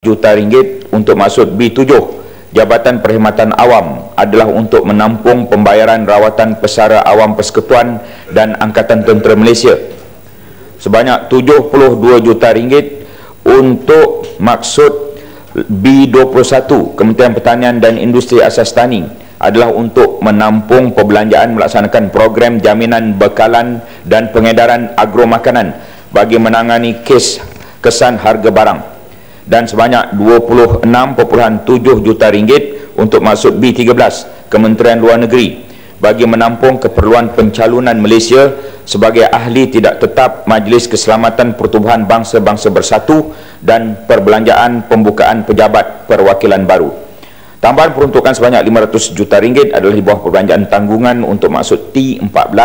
juta ringgit untuk maksud B7 Jabatan Perkhidmatan Awam adalah untuk menampung pembayaran rawatan pesara awam Persekutuan dan Angkatan Tentera Malaysia sebanyak 72 juta ringgit untuk maksud B21 Kementerian Pertanian dan Industri Asas Tani adalah untuk menampung perbelanjaan melaksanakan program jaminan bekalan dan pengedaran agromakanan bagi menangani kes kesan harga barang, dan sebanyak 26.7 juta ringgit untuk maksud B13 Kementerian Luar Negeri bagi menampung keperluan pencalonan Malaysia sebagai ahli tidak tetap Majlis Keselamatan Pertubuhan Bangsa-Bangsa Bersatu dan perbelanjaan pembukaan pejabat perwakilan baru. Tambahan peruntukan sebanyak 500 juta ringgit adalah di bawah perbelanjaan tanggungan untuk maksud T14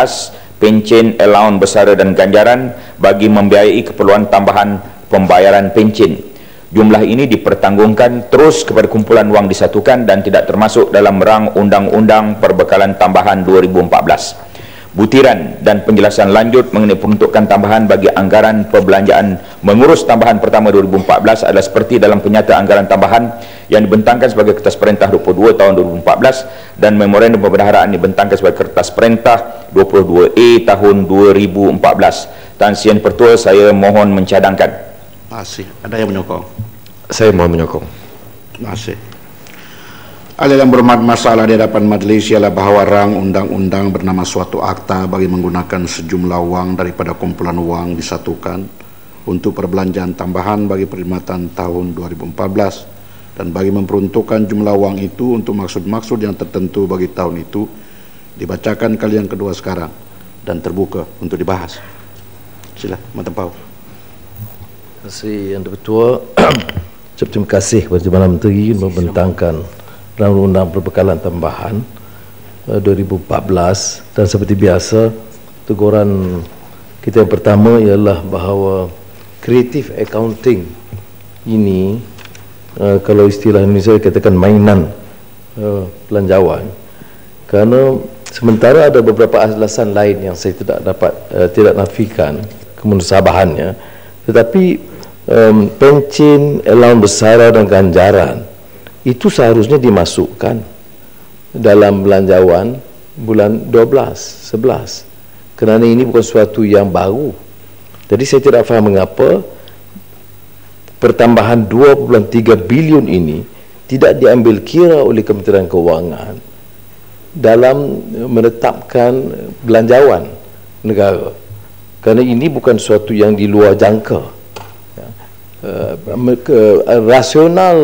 pencen, allowance bersara dan ganjaran bagi membiayai keperluan tambahan pembayaran pencen. Jumlah ini dipertanggungkan terus kepada kumpulan wang disatukan dan tidak termasuk dalam rang Undang-Undang Perbekalan Tambahan 2014. Butiran dan penjelasan lanjut mengenai peruntukan tambahan bagi anggaran perbelanjaan mengurus tambahan pertama 2014 adalah seperti dalam penyata anggaran tambahan yang dibentangkan sebagai Kertas Perintah 22 tahun 2014 dan Memorandum Pembendaharaan dibentangkan sebagai Kertas Perintah 22A tahun 2014. Tan Sien Pertua, saya mohon mencadangkan. Terima kasih. Ada yang menyokong? Saya mohon menyokong. Terima kasih. Ahli yang berhormat, masalah di hadapan majelis ialah bahawa rang undang-undang bernama suatu akta bagi menggunakan sejumlah wang daripada kumpulan wang disatukan untuk perbelanjaan tambahan bagi perkhidmatan tahun 2014 dan bagi memperuntukkan jumlah wang itu untuk maksud-maksud yang tertentu bagi tahun itu dibacakan kali yang kedua sekarang dan terbuka untuk dibahas. Sila, Matempau. Terima kasih Yang Dipertua. Terima kasih kepada Jabatan Menteri membentangkan Undang-Undang Perbekalan Tambahan 2014, dan seperti biasa teguran kita yang pertama ialah bahawa creative accounting ini kalau istilah Indonesia katakan mainan belanjawan, kerana sementara ada beberapa alasan lain yang saya tidak nafikan kemunasabahannya, tetapi pencen, allowance bersara dan ganjaran itu seharusnya dimasukkan dalam belanjawan bulan 12, 11, kerana ini bukan sesuatu yang baru. Jadi saya tidak faham mengapa pertambahan 2.3 bilion ini tidak diambil kira oleh Kementerian Kewangan dalam menetapkan belanjawan negara, kerana ini bukan sesuatu yang di luar jangka. Rasional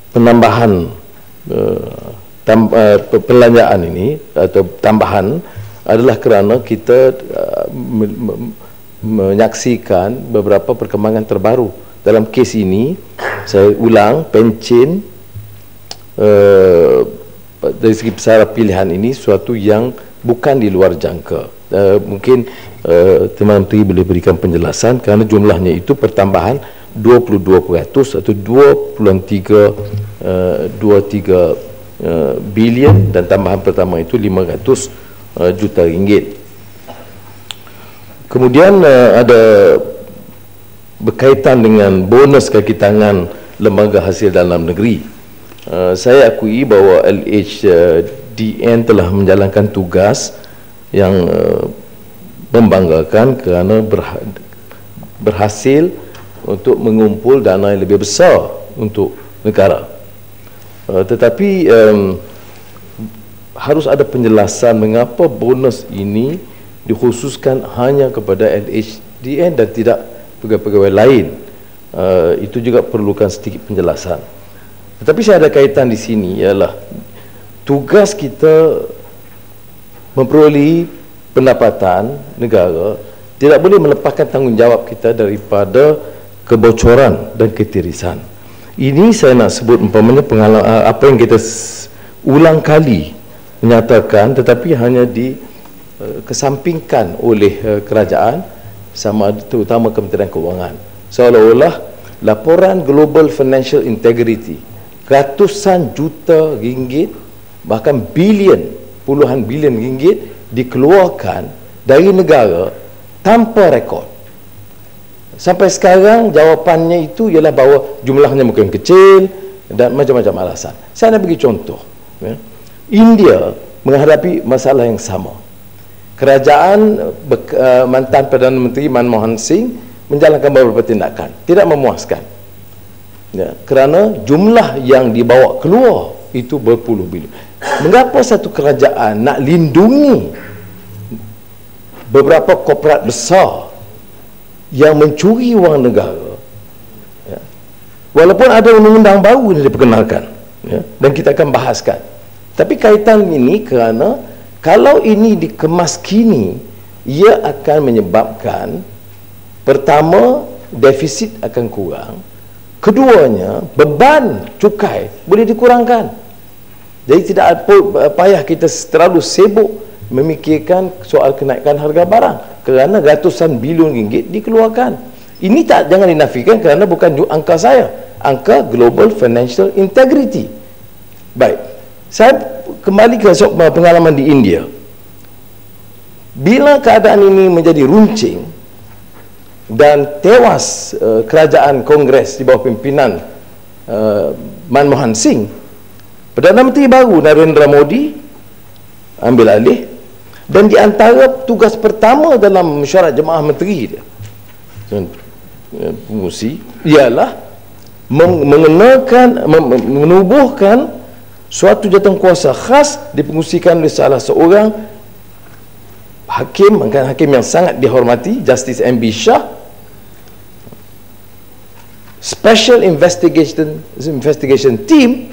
penambahan perbelanjaan ini atau tambahan adalah kerana kita menyaksikan beberapa perkembangan terbaru. Dalam kes ini, saya ulang, pencen dari segi pesara pilihan ini suatu yang bukan di luar jangka. Mungkin Tuan Menteri boleh berikan penjelasan, kerana jumlahnya itu pertambahan 22% atau 23 bilion, dan tambahan pertama itu 500 juta ringgit. Kemudian ada berkaitan dengan bonus kaki tangan lembaga hasil dalam negeri. Saya akui bahawa LHDN telah menjalankan tugas yang membanggakan kerana berhasil untuk mengumpul dana yang lebih besar untuk negara. Tetapi harus ada penjelasan mengapa bonus ini dikhususkan hanya kepada LHDN dan tidak pegawai-pegawai lain. Itu juga perlukan sedikit penjelasan. Tetapi saya ada kaitan di sini ialah tugas kita memperoleh pendapatan negara tidak boleh melepaskan tanggungjawab kita daripada kebocoran dan ketirisan. Ini saya nak sebut umpamanya pengalaman apa yang kita ulang kali menyatakan, tetapi hanya dikesampingkan oleh kerajaan, sama terutama Kementerian Kewangan, seolah-olah laporan Global Financial Integrity ratusan juta ringgit, bahkan bilion, puluhan bilion ringgit dikeluarkan dari negara tanpa rekod. Sampai sekarang jawapannya itu ialah bahawa jumlahnya mungkin kecil dan macam-macam alasan. Saya nak bagi contoh. India menghadapi masalah yang sama. Kerajaan mantan Perdana Menteri Manmohan Singh menjalankan beberapa tindakan tidak memuaskan, kerana jumlah yang dibawa keluar itu berpuluh bilion. Mengapa satu kerajaan nak lindungi beberapa korporat besar yang mencuri wang negara, walaupun ada undang-undang baru yang diperkenalkan, dan kita akan bahaskan, tapi kaitan ini kerana kalau ini dikemas kini, ia akan menyebabkan, pertama, defisit akan kurang, keduanya, beban cukai boleh dikurangkan. Jadi tidak payah kita terlalu sibuk memikirkan soal kenaikan harga barang kerana ratusan bilion ringgit dikeluarkan. Ini jangan dinafikan kerana bukan angka saya, angka Global Financial Integrity. Baik, saya kembali ke pengalaman di India. Bila keadaan ini menjadi runcing dan tewas kerajaan Kongres di bawah pimpinan Manmohan Singh, Perdana Menteri baru Narendra Modi ambil alih, dan di antara tugas pertama dalam mesyuarat jemaah menteri dia pengurusi ialah menubuhkan suatu jawatankuasa khas dipengurusikan oleh salah seorang hakim yang sangat dihormati, Justice M.B. Shah, Special Investigation Team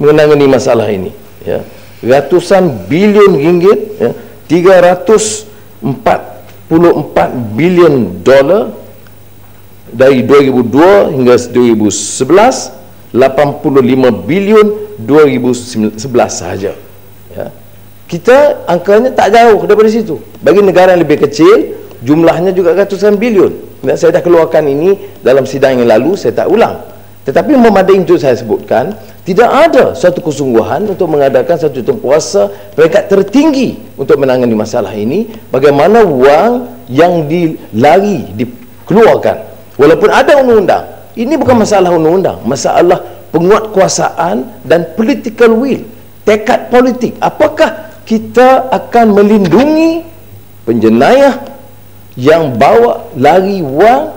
mengenai masalah ini, ratusan bilion ringgit, 344 bilion dolar dari 2002 hingga 2011, 85 bilion 2011 sahaja. Kita angkanya tak jauh daripada situ. Bagi negara yang lebih kecil, jumlahnya juga ratusan bilion. Saya dah keluarkan ini dalam sidang yang lalu, saya tak ulang. Tetapi memadai untuk saya sebutkan, tidak ada suatu kesungguhan untuk mengadakan satu jawatankuasa peringkat tertinggi untuk menangani masalah ini. Bagaimana wang yang dikeluarkan, walaupun ada undang-undang. Ini bukan masalah undang-undang, masalah penguatkuasaan dan political will, tekad politik. Apakah kita akan melindungi penjenayah yang bawa lari wang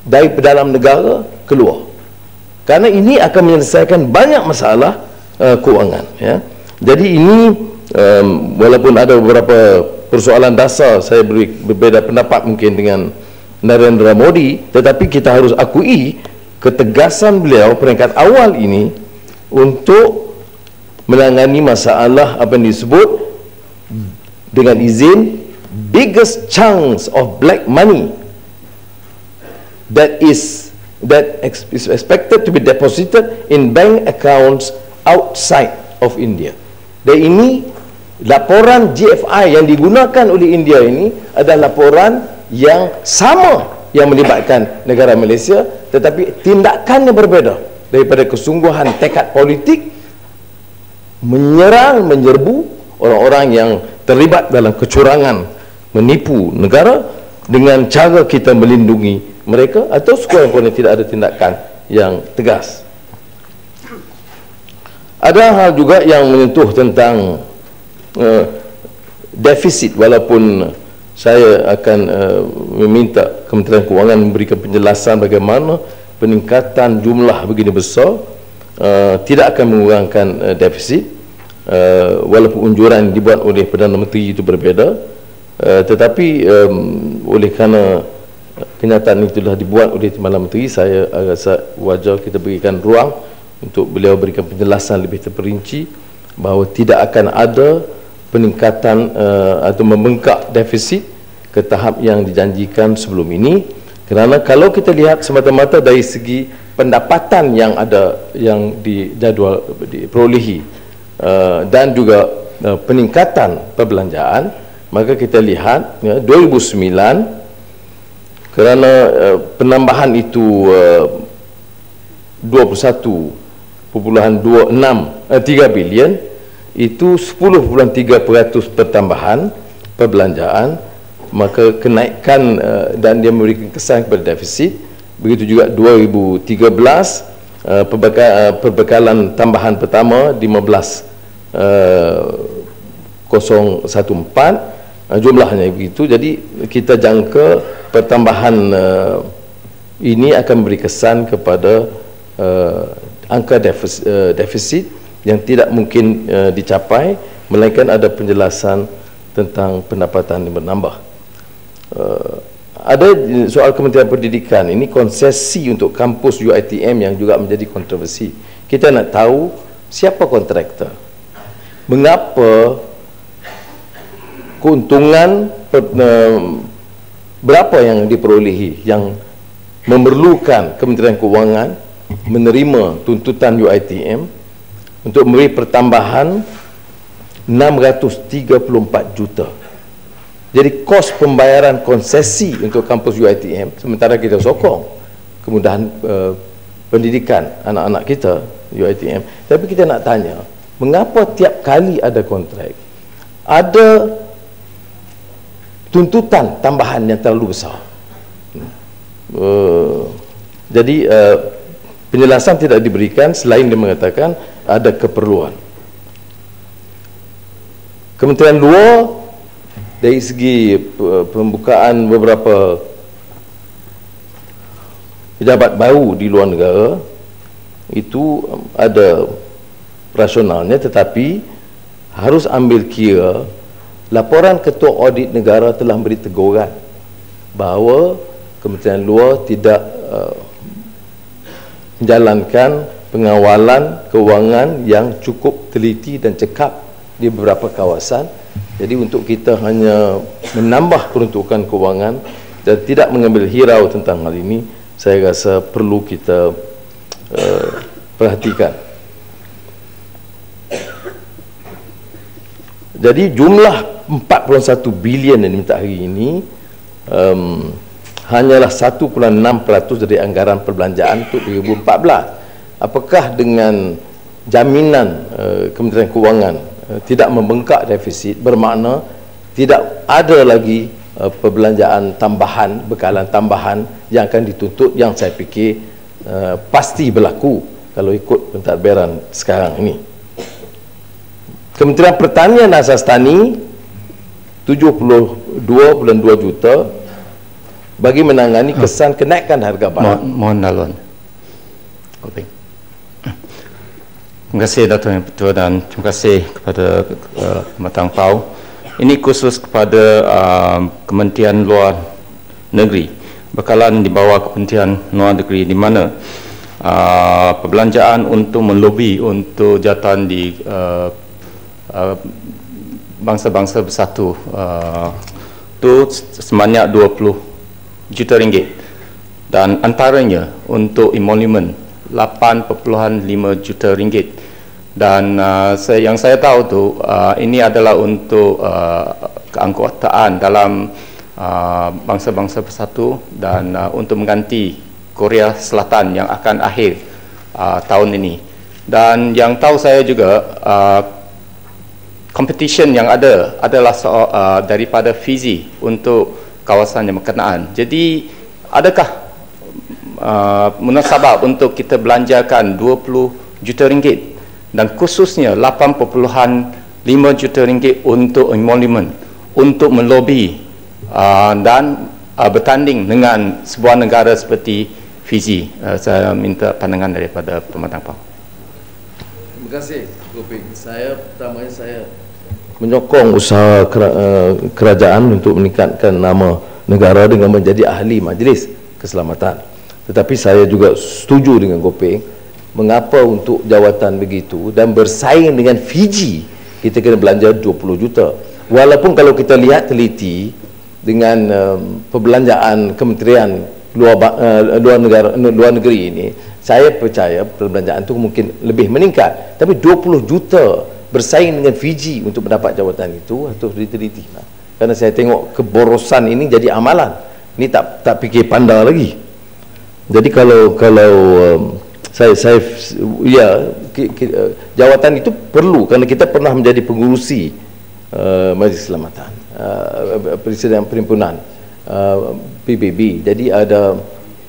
dari dalam negara keluar? Kerana ini akan menyelesaikan banyak masalah kewangan. Jadi ini walaupun ada beberapa persoalan dasar saya berbeza pendapat mungkin dengan Narendra Modi, tetapi kita harus akui ketegasan beliau peringkat awal ini untuk menangani masalah apa yang disebut dengan izin biggest chunks of black money that is expected to be deposited in bank accounts outside of India. Dan ini laporan GFI yang digunakan oleh India ini adalah laporan yang sama yang melibatkan negara Malaysia, tetapi tindakannya berbeza daripada kesungguhan tekad politik menyerbu orang-orang yang terlibat dalam kecurangan menipu negara dengan cara kita melindungi mereka, atau sekurang-kurangnya tidak ada tindakan yang tegas. Ada hal juga yang menyentuh tentang defisit, walaupun saya akan meminta Kementerian Kewangan memberikan penjelasan bagaimana peningkatan jumlah begini besar tidak akan mengurangkan defisit, walaupun unjuran dibuat oleh Perdana Menteri itu berbeza, tetapi oleh kerana kenyataan itu telah dibuat oleh Timbalan Menteri, saya rasa wajar kita berikan ruang untuk beliau berikan penjelasan lebih terperinci bahawa tidak akan ada peningkatan atau membengkak defisit ke tahap yang dijanjikan sebelum ini. Kerana kalau kita lihat semata-mata dari segi pendapatan yang ada, yang dijadual diperolehi dan juga peningkatan perbelanjaan, maka kita lihat 2009 kerana penambahan itu 21.3 bilion, itu 10.3% pertambahan perbelanjaan. maka kenaikan dan dia memberikan kesan kepada defisit. Begitu juga 2013 perbekalan tambahan pertama 15,014 jumlahnya begitu. Jadi kita jangka pertambahan ini akan beri kesan kepada angka defisit yang tidak mungkin dicapai, melainkan ada penjelasan tentang pendapatan yang bertambah. Ada soal Kementerian Pendidikan, ini konsesi untuk kampus UiTM yang juga menjadi kontroversi. Kita nak tahu siapa kontraktor, mengapa keuntungan berapa yang diperolehi, yang memerlukan Kementerian Keuangan menerima tuntutan UiTM untuk memberi pertambahan 634 juta. Jadi kos pembayaran konsesi untuk kampus UiTM, sementara kita sokong kemudahan pendidikan anak-anak kita UiTM. Tapi kita nak tanya, mengapa tiap kali ada kontrak ada tuntutan tambahan yang terlalu besar? Jadi penjelasan tidak diberikan selain dia mengatakan ada keperluan. Kementerian Luar, dari segi pembukaan beberapa pejabat baru di luar negara, itu ada rasionalnya, tetapi harus ambil kira laporan Ketua Audit Negara telah beri teguran bahawa Kementerian Luar tidak menjalankan pengawalan kewangan yang cukup teliti dan cekap di beberapa kawasan. Jadi untuk kita hanya menambah peruntukan kewangan dan tidak mengambil hirau tentang hal ini, saya rasa perlu kita perhatikan. Jadi jumlah 41 bilion yang diminta hari ini hanyalah 1.6% dari anggaran perbelanjaan untuk 2014. Apakah dengan jaminan Kementerian Keuangan tidak membengkak defisit, bermakna tidak ada lagi perbelanjaan tambahan, bekalan tambahan yang akan dituntut, yang saya fikir pasti berlaku kalau ikut pentadbiran sekarang ini. Kementerian Pertanian dan Asas Tani 72.2 juta bagi menangani kesan kenaikan harga barang. Mohon dalon. Terima kasih Dato' Yang Pertua dan terima kasih kepada Pematang Pau. Ini khusus kepada Kementerian Luar Negeri, bekalan di bawah Kementerian Luar Negeri, di mana perbelanjaan untuk melobi untuk jawatan di bangsa-bangsa bersatu itu sebanyak 20 juta ringgit, dan antaranya untuk emolument 8.5 juta ringgit. Dan yang saya tahu tu ini adalah untuk keanggotaan dalam bangsa-bangsa bersatu dan untuk mengganti Korea Selatan yang akan akhir tahun ini. Dan yang tahu saya juga competition yang ada adalah daripada Fiji untuk kawasan yang berkenaan. Jadi adakah munasabah untuk kita belanjakan 20 juta ringgit dan khususnya 8.5 juta ringgit untuk emolument, untuk melobi dan bertanding dengan sebuah negara seperti Fiji? Saya minta pandangan daripada Pematang Pau. Terima kasih, Goping. Pertamanya saya menyokong usaha kerajaan untuk meningkatkan nama negara dengan menjadi ahli Majlis Keselamatan. Tetapi saya juga setuju dengan Goping, mengapa untuk jawatan begitu dan bersaing dengan Fiji kita kena belanja 20 juta. Walaupun kalau kita lihat teliti dengan perbelanjaan Kementerian luar negeri ini, saya percaya perbelanjaan itu mungkin lebih meningkat. Tapi 20 juta bersaing dengan Fiji untuk mendapat jawatan itu harus diteliti. Karena saya tengok keborosan ini jadi amalan. Ini tak fikir pandai lagi. Jadi kalau jawatan itu perlu, kerana kita pernah menjadi pengurusi Majlis Keselamatan. Presiden Perhimpunan PBB. Jadi ada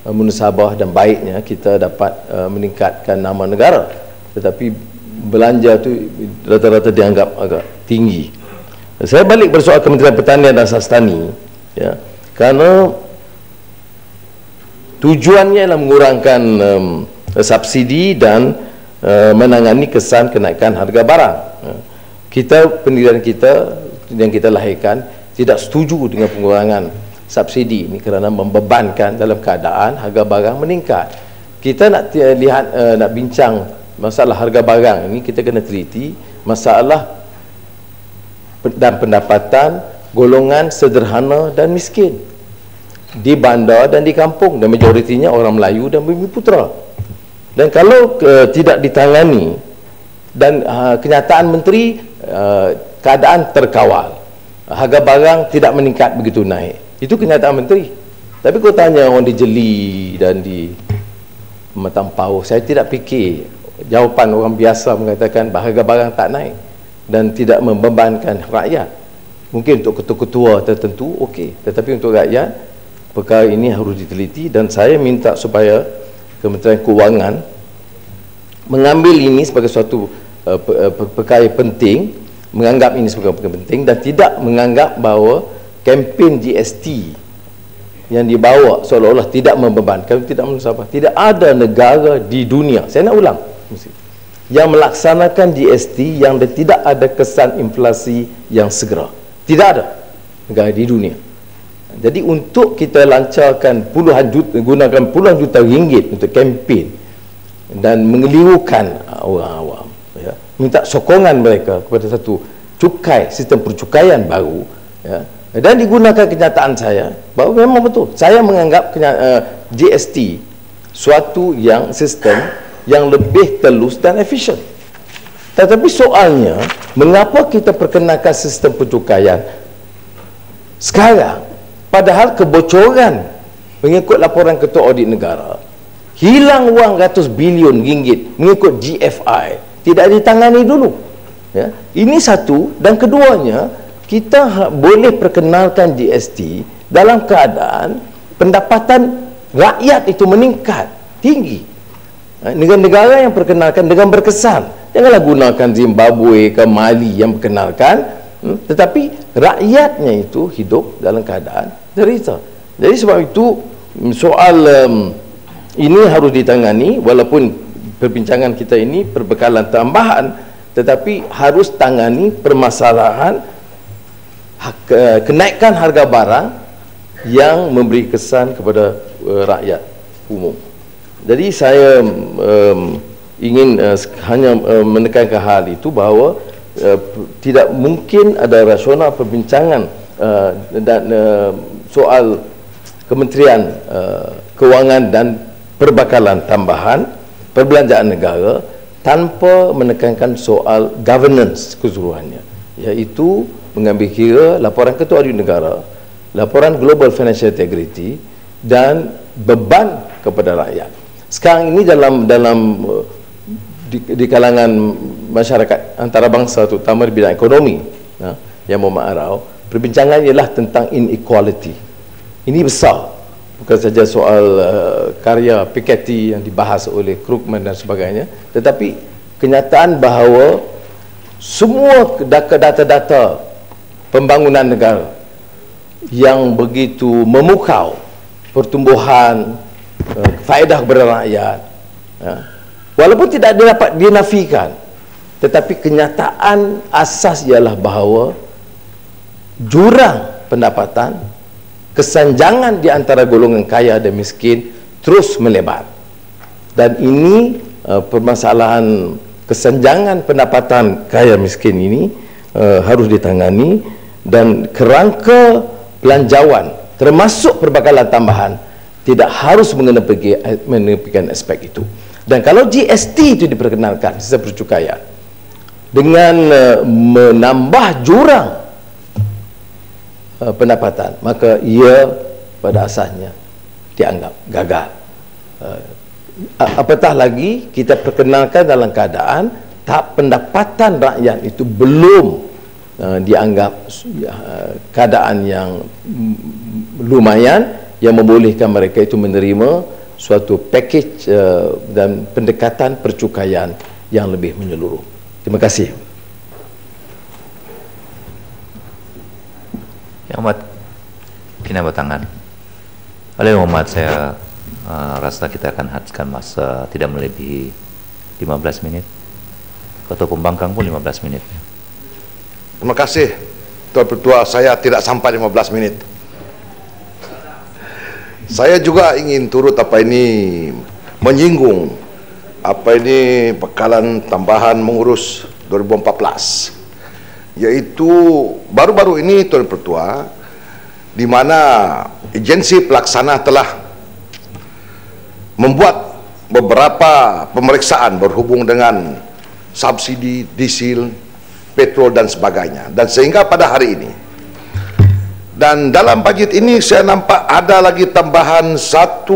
munasabah dan baiknya kita dapat meningkatkan nama negara, tetapi belanja tu rata-rata dianggap agak tinggi. Saya balik bersoal Kementerian Pertanian dan Asas-Tani, ya, kerana tujuannya ialah mengurangkan subsidi dan menangani kesan kenaikan harga barang. Kita, pendirian kita yang kita lahirkan tidak setuju dengan pengurangan subsidi ini kerana membebankan dalam keadaan harga barang meningkat. Kita nak lihat, nak bincang masalah harga barang ini, kita kena teliti masalah dan pendapatan golongan sederhana dan miskin di bandar dan di kampung, dan majoritinya orang Melayu dan Bumiputera. Dan kalau tidak ditangani dan kenyataan menteri, keadaan terkawal, harga barang tidak meningkat begitu naik, itu kenyataan menteri. Tapi kau tanya orang di Jeli dan di Matampau, saya tidak fikir jawapan orang biasa mengatakan bahawa harga barang tak naik dan tidak membebankan rakyat. Mungkin untuk ketua-ketua tertentu okey, tetapi untuk rakyat perkara ini harus diteliti, dan saya minta supaya Kementerian Kewangan mengambil ini sebagai suatu perkara penting, menganggap ini sebagai perkara penting, dan tidak menganggap bahawa kempen GST yang dibawa seolah-olah tidak membebankan, tidak menusabah. Tidak ada negara di dunia, saya nak ulang, yang melaksanakan GST yang tidak ada kesan inflasi yang segera. Tidak ada negara di dunia. Jadi untuk kita lancarkan puluhan juta, gunakan puluhan juta ringgit untuk kempen dan mengelirukan orang awam, ya, minta sokongan mereka kepada satu cukai, sistem percukaian baru, ya, dan digunakan kenyataan saya bahawa memang betul, saya menganggap GST suatu yang sistem yang lebih telus dan efisien. Tetapi soalnya, mengapa kita perkenalkan sistem percukaian sekarang, padahal kebocoran mengikut laporan Ketua Audit Negara, hilang wang ratus bilion ringgit mengikut GFI tidak ditangani dulu, ya. Ini satu, dan keduanya, kita boleh perkenalkan GST dalam keadaan pendapatan rakyat itu meningkat tinggi. Negara-negara yang perkenalkan dengan berkesan, janganlah gunakan Zimbabwe ke Mali yang perkenalkan, tetapi rakyatnya itu hidup dalam keadaan derita. Jadi sebab itu soal ini harus ditangani, walaupun perbincangan kita ini perbekalan tambahan, tetapi harus tangani permasalahan kenaikan harga barang yang memberi kesan kepada rakyat umum. Jadi saya ingin hanya menekankan hal itu, bahawa tidak mungkin ada rasional perbincangan dan soal Kementerian Kewangan dan perbekalan tambahan perbelanjaan negara tanpa menekankan soal governance keseluruhannya, iaitu mengambil kira laporan Ketua Audit Negara, laporan Global Financial Integrity, dan beban kepada rakyat. Sekarang ini di kalangan masyarakat antarabangsa, terutama di bidang ekonomi, yang memarau, perbincangan ialah tentang inequality. Ini besar, bukan saja soal karya Piketty yang dibahas oleh Krugman dan sebagainya, tetapi kenyataan bahawa semua data-data pembangunan negara yang begitu memukau pertumbuhan, faedah kepada rakyat, walaupun tidak dapat dinafikan, tetapi kenyataan asas ialah bahawa jurang pendapatan, kesenjangan di antara golongan kaya dan miskin terus melebar. Dan ini permasalahan kesenjangan pendapatan kaya miskin ini harus ditangani, dan kerangka belanjawan termasuk perbekalan tambahan tidak harus mengenepikan aspek itu. Dan kalau GST itu diperkenalkan, sistem percukaian, dengan menambah jurang pendapatan, maka ia pada asasnya dianggap gagal. Apatah lagi kita perkenalkan dalam keadaan tak pendapatan rakyat itu belum dianggap keadaan yang lumayan yang membolehkan mereka itu menerima suatu package dan pendekatan percukaian yang lebih menyeluruh. Terima kasih. Yang Amat kini bertangan. Oleh Muhammad, saya rasa kita akan habiskan masa tidak melebihi 15 menit. Ketua Pembangkang pun 15 menit. Terima kasih Tuan Pertua, saya tidak sampai 15 menit. Saya juga ingin turut menyinggung bekalan tambahan mengurus 2014, yaitu baru-baru ini Tuan Pertua, di mana agensi pelaksana telah membuat beberapa pemeriksaan berhubung dengan subsidi diesel, petrol dan sebagainya, dan sehingga pada hari ini, dan dalam budget ini saya nampak ada lagi tambahan 1.000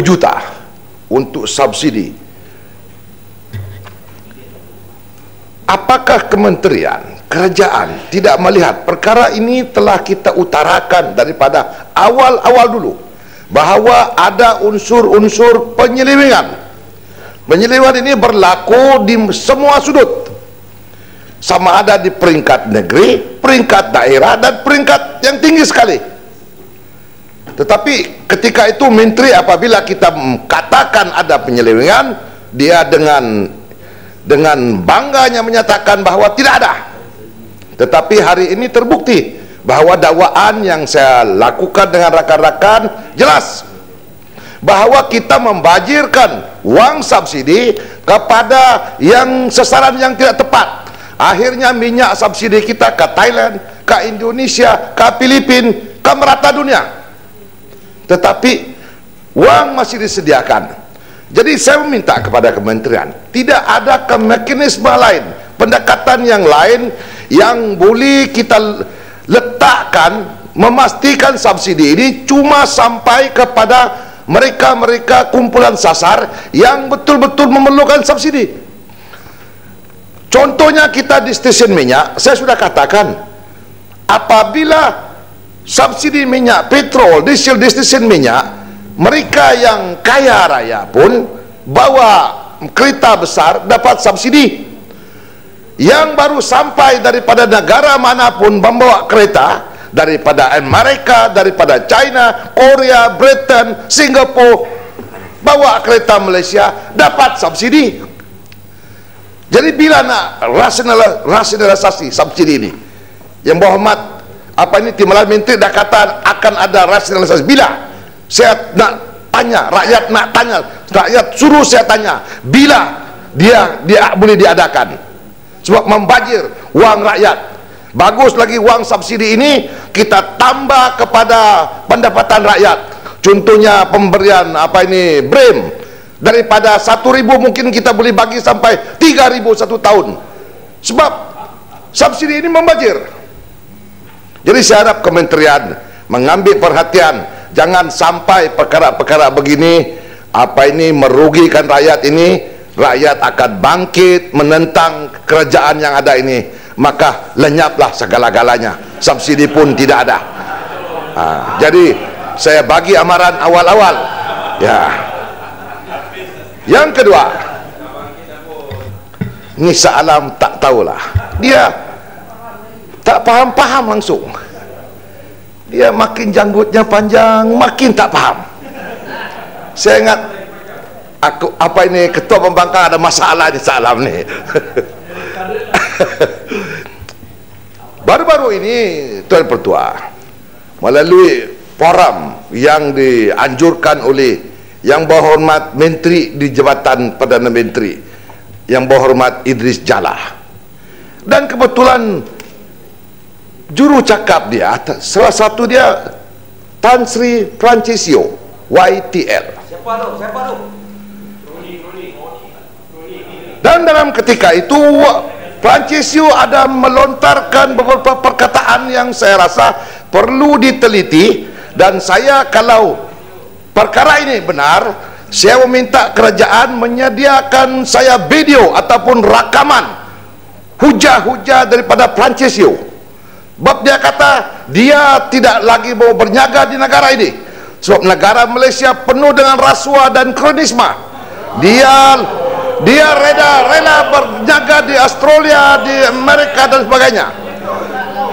juta untuk subsidi. Apakah kementerian, kerajaan tidak melihat perkara ini telah kita utarakan daripada awal-awal dulu, bahawa ada unsur-unsur penyelewengan. Penyelewengan ini berlaku di semua sudut, sama ada di peringkat negeri, peringkat daerah, dan peringkat yang tinggi sekali. Tetapi ketika itu menteri, apabila kita katakan ada penyelewengan, dia dengan bangganya menyatakan bahwa tidak ada. Tetapi hari ini terbukti bahwa dakwaan yang saya lakukan dengan rakan-rakan jelas bahawa kita membajirkan wang subsidi kepada yang sasaran yang tidak tepat. Akhirnya minyak subsidi kita ke Thailand, ke Indonesia, ke Filipina, ke merata dunia. Tetapi wang masih disediakan. Jadi saya meminta kepada kementerian, tidak ada mekanisme lain, pendekatan yang lain yang boleh kita letakkan memastikan subsidi ini cuma sampai kepada mereka-mereka kumpulan sasar yang betul-betul memerlukan subsidi. Contohnya kita di stesen minyak, saya sudah katakan, apabila subsidi minyak, petrol, diesel di stesen minyak, mereka yang kaya raya pun bawa kereta besar dapat subsidi. Yang baru sampai daripada negara manapun membawa kereta, daripada Amerika, daripada China, Korea, Britain, Singapura, bawa kereta Malaysia dapat subsidi. Jadi bila nak rasionalisasi subsidi ini, yang berhormat Timbalan Menteri dah kata akan ada rasionalisasi. Bila? Saya nak tanya, rakyat nak tanya, rakyat suruh saya tanya, bila dia boleh diadakan? Sebab membajir wang rakyat. Bagus lagi wang subsidi ini kita tambah kepada pendapatan rakyat. Contohnya pemberian BRIM, daripada 1.000 mungkin kita boleh bagi sampai 3.000 satu tahun. Sebab subsidi ini membajir. Jadi saya harap kementerian mengambil perhatian, jangan sampai perkara-perkara begini merugikan rakyat ini. Rakyat akan bangkit menentang kerajaan yang ada ini, maka lenyaplah segala-galanya, subsidi pun tidak ada. Jadi saya bagi amaran awal-awal ya. Yang kedua, Nisa Alam tak tahulah, dia tak faham-faham langsung. Dia makin janggutnya panjang, makin tak faham. Saya ingat Ketua Pembangkang ada masalah di Salam ni. Baru-baru ini Tuan Pertua, melalui forum yang dianjurkan oleh Yang Berhormat Menteri di Jabatan Perdana Menteri, Yang Berhormat Idris Jallah, dan kebetulan juru cakap dia, salah satu dia Tan Sri Francisio YTL. Siapa tu? Dan dalam ketika itu Francisio ada melontarkan beberapa perkataan yang saya rasa perlu diteliti, dan saya, kalau perkara ini benar, saya meminta kerajaan menyediakan saya video ataupun rakaman hujah-hujah daripada Francisio. Sebab dia kata dia tidak lagi mau berniaga di negara ini, sebab negara Malaysia penuh dengan rasuah dan kronisme. Dia rela berniaga di Australia, di Amerika dan sebagainya.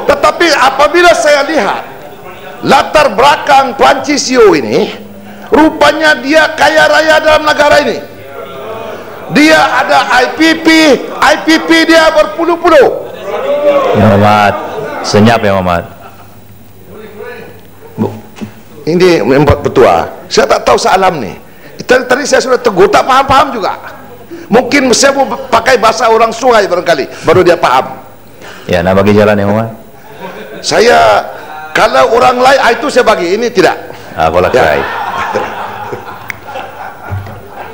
Tetapi apabila saya lihat latar belakang Francisio ini, rupanya dia kaya raya dalam negara ini. Dia ada IPP dia berpuluh-puluh. Yang Muhammad, senyap Yang Muhammad. Ini membuat petua. Saya tak tahu salam ni. Tadi saya sudah tegur, tak faham-faham juga. Mungkin saya mau pakai bahasa orang sungai barangkali, baru dia faham. Ya, nak bagi jalan Yang Muhammad. Saya kalau orang lain itu saya bagi, ini tidak. Boleh Ya. try.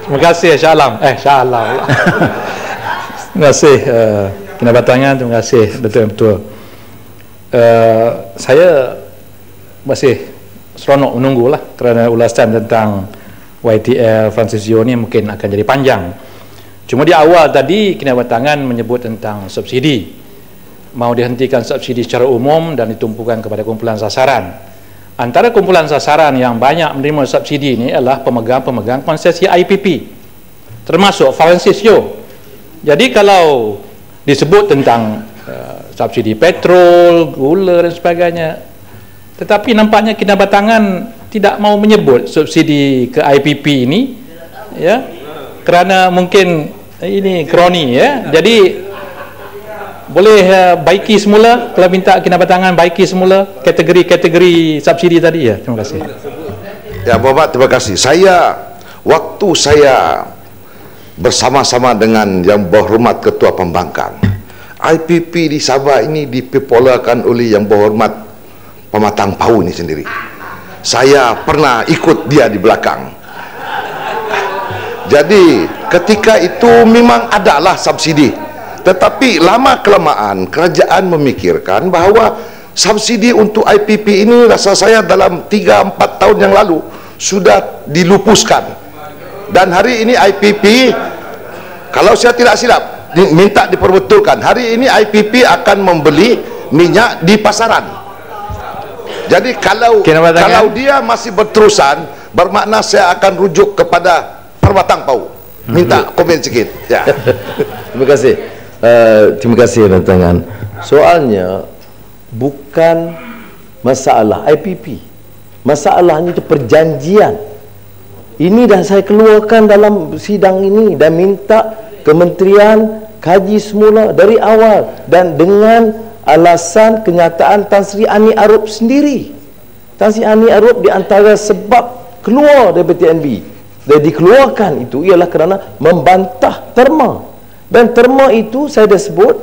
Terima kasih Shah Alam. Shah Alam. Terima kasih Kina Batangan, terima kasih Datuk Yang Ketua. Saya masih seronok menunggulah kerana ulasan tentang YTL Francisio ni mungkin akan jadi panjang. Cuma di awal tadi Kina Batangan menyebut tentang subsidi, mau dihentikan subsidi secara umum dan ditumpukan kepada kumpulan sasaran. Antara kumpulan sasaran yang banyak menerima subsidi ini adalah pemegang-pemegang konsesi IPP, termasuk Francisio. Jadi kalau disebut tentang subsidi petrol, gula dan sebagainya, tetapi nampaknya Kina Batangan tidak mau menyebut subsidi ke IPP ini, ya, kerana mungkin ini kroni, ya. Jadi boleh baiki semula, kalau minta Kina Batangan baiki semula kategori-kategori subsidi tadi, ya. Terima kasih. Ya, Bapak, terima kasih. Waktu saya bersama-sama dengan Yang Berhormat Ketua Pembangkang, IPP di Sabah ini dipopulakan oleh Yang Berhormat Pematang Pau ini sendiri. Saya pernah ikut dia di belakang. Jadi ketika itu memang adalah subsidi, tetapi lama kelamaan kerajaan memikirkan bahawa subsidi untuk IPP ini rasa saya dalam 3-4 tahun yang lalu sudah dilupuskan. Dan hari ini IPP, kalau saya tidak silap, minta diperbetulkan, hari ini IPP akan membeli minyak di pasaran. Jadi kalau dia masih berterusan, bermakna saya akan rujuk kepada Perbatang Pau, minta komen sikit, ya. Terima kasih. Terima kasih Batangan. Soalnya bukan masalah IPP, masalahnya itu perjanjian. Ini dah saya keluarkan dalam sidang ini dan minta kementerian kaji semula dari awal, dan dengan alasan kenyataan Tan Sri Ani Arup sendiri. Tan Sri Ani Arup di antara sebab keluar dari TNB dan dikeluarkan itu ialah kerana membantah terma. Dan terma itu saya dah sebut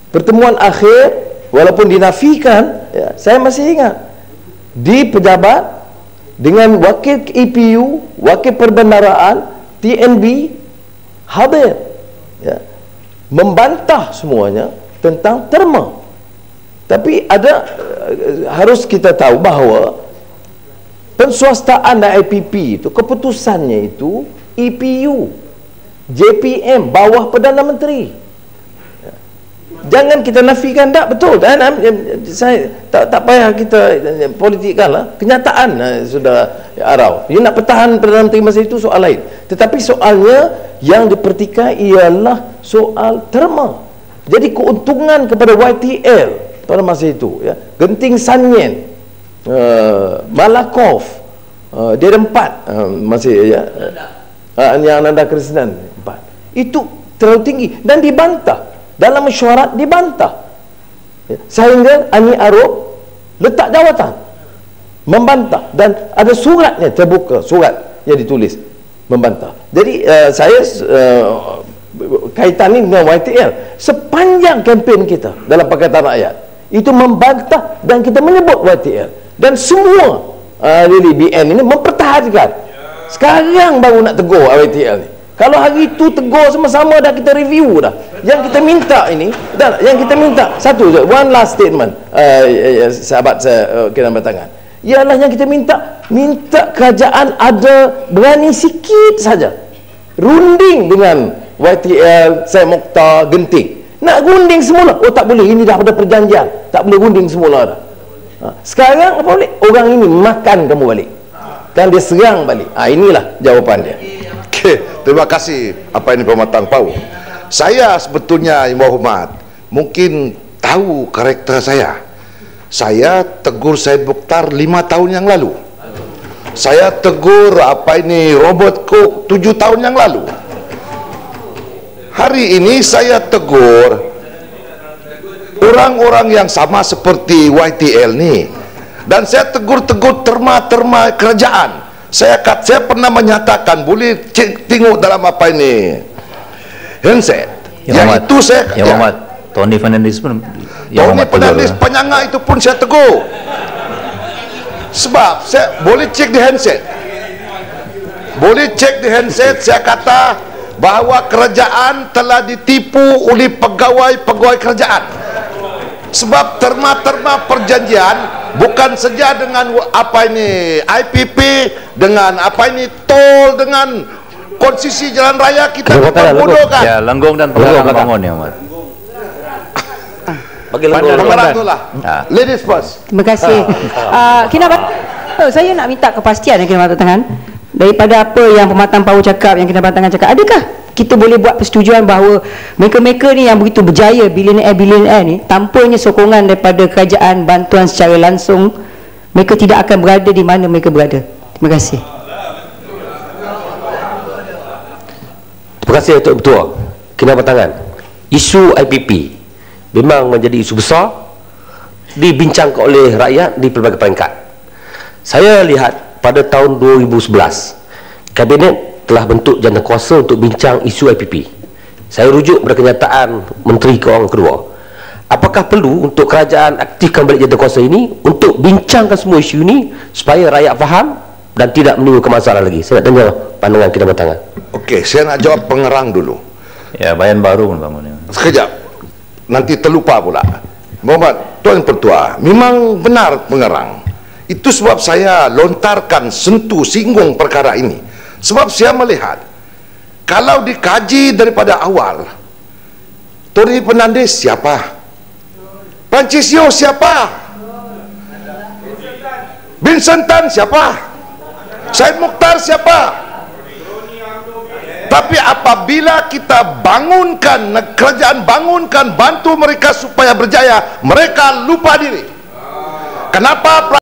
pertemuan akhir, walaupun dinafikan, ya, saya masih ingat di pejabat dengan wakil EPU, wakil perbendaraan TNB hadir, ya, membantah semuanya tentang terma. Tapi ada harus kita tahu bahawa penswastaan dan IPP itu keputusannya itu EPU, JPM, bawah Perdana Menteri. Jangan kita nafikan, tak betul. Dan saya tak payah kita politikkan lah. Kenyataan sudah arau. Dia nak pertahan Perdana Menteri masa itu soal lain. Tetapi soalnya yang dipertikai ialah soal terma. Jadi keuntungan kepada YTL pada masa itu, ya, Genting Sanyen, Malakoff, dia ada 4 masih, ya, yang Nanda Krishnan 4. Itu terlalu tinggi dan dibantah dalam mesyuarat, dibantah, ya, sehingga Ani Arup letak jawatan membantah, dan ada suratnya terbuka, surat yang ditulis membantah. Jadi saya kaitan ini dengan YTL sepanjang kempen kita dalam Pakatan Rakyat itu membantah, dan kita menyebut YTL, dan semua Lili BN ini mempertahankan. Sekarang baru nak tegur YTL ni. Kalau hari itu tegur sama-sama dah, kita review dah. Yang kita minta ini, dan yang kita minta satu je, one last statement, sahabat saya Kina Batangan, ialah yang kita minta kerajaan ada berani sikit saja runding dengan YTL, Syed Mokhtar, Genting. Nak gunting semula, oh tak boleh, ini dah ada perjanjian, tak boleh gunting semula dah. Sekarang apa boleh? Orang ini makan kamu balik, kan dia serang balik. Inilah jawapan dia. Okey, terima kasih apa ini Pematang Pau. Saya sebetulnya Yang Berhormat mungkin tahu karakter saya. Saya tegur Syed Mukhtar 5 tahun yang lalu. Saya tegur apa ini Robert Cook 7 tahun yang lalu. Hari ini saya tegur orang-orang yang sama seperti YTL ni. Dan saya tegur-tegur terma-terma kerajaan. Saya pernah menyatakan, boleh tengok dalam apa ini handset. Yang itu saya Tony Fernandes pun, Tony Fernandes penyangga itu pun saya tegur. Sebab saya boleh cek di handset. Boleh cek di handset, saya kata bahawa kerajaan telah ditipu oleh pegawai-pegawai kerajaan. Sebab terma-terma perjanjian bukan saja dengan apa ini IPP, dengan apa ini tol, dengan konsesi jalan raya kita membodohkan. Ya, Lenggong dan Pengarang bangun ya, Mat. Bagi Pengarang itulah. Ladies first. Terima kasih. Saya nak minta kepastian yang Kinabalu Tangan daripada apa yang Pematang Pau cakap, yang Kinabalu Tangan cakap. Adakah kita boleh buat persetujuan bahawa mereka-mereka ni yang begitu berjaya, billionaire ni, tanpanya sokongan daripada kerajaan, bantuan secara langsung, mereka tidak akan berada di mana mereka berada? Terima kasih. Terima kasih Datuk Ketua. Kinabalu Tangan, isu IPP memang menjadi isu besar, dibincangkan oleh rakyat di pelbagai peringkat. Saya lihat pada tahun 2011 Kabinet telah bentuk Jawatan untuk bincang isu IPP. Saya rujuk pada kenyataan Menteri Keuangan kedua. Apakah perlu untuk kerajaan aktifkan balik Jawatan ini untuk bincangkan semua isu ini supaya rakyat faham dan tidak menimbulkan masalah lagi? Saya nak tanya pandangan Kinabalu Tangan. Okey, saya nak jawab Pengarang dulu. Ya, Bayan Baru pun bangun ya. Sekejap, nanti terlupa pula. Muhammad, Tuan Pertua, memang benar Pengarang. Itu sebab saya lontarkan, singgung perkara ini. Sebab saya melihat, kalau dikaji daripada awal, Tony Fernandes siapa? Francisco siapa? Vincent Tan siapa? Syed Mukhtar siapa? Tapi apabila kita bangunkan, kerajaan bangunkan, bantu mereka supaya berjaya, mereka lupa diri. Kenapa?